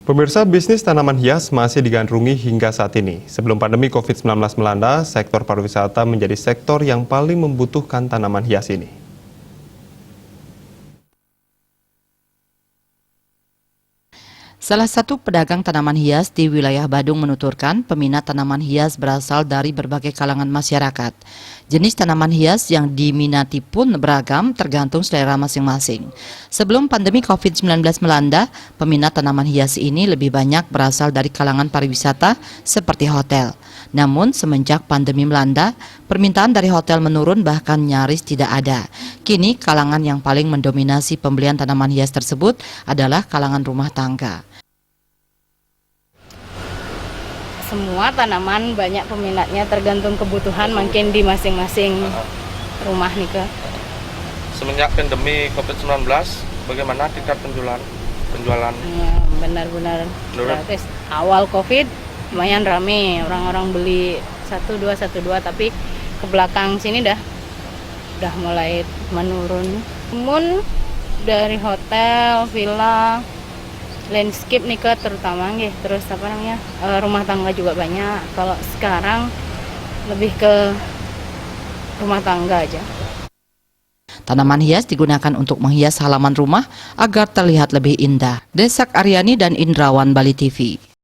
Pemirsa, bisnis tanaman hias masih digandrungi hingga saat ini. Sebelum pandemi COVID-19 melanda, sektor pariwisata menjadi sektor yang paling membutuhkan tanaman hias ini. Salah satu pedagang tanaman hias di wilayah Badung menuturkan peminat tanaman hias berasal dari berbagai kalangan masyarakat. Jenis tanaman hias yang diminati pun beragam tergantung selera masing-masing. Sebelum pandemi COVID-19 melanda, peminat tanaman hias ini lebih banyak berasal dari kalangan pariwisata seperti hotel. Namun semenjak pandemi melanda, permintaan dari hotel menurun bahkan nyaris tidak ada. Kini kalangan yang paling mendominasi pembelian tanaman hias tersebut adalah kalangan rumah tangga. Semua tanaman banyak peminatnya, tergantung kebutuhan mungkin di masing-masing rumah nih ke. Semenjak pandemi COVID-19, bagaimana tingkat penjualan? Ya, benar-benar gratis. Awal COVID lumayan rame, orang-orang beli 1212, tapi ke belakang sini dah mulai menurun. Namun dari hotel, villa, landscape nih ke terutama nggih, terus rumah tangga juga banyak. Kalau sekarang lebih ke rumah tangga aja. Tanaman hias digunakan untuk menghias halaman rumah agar terlihat lebih indah. Desak Aryani dan Indrawan, Bali TV.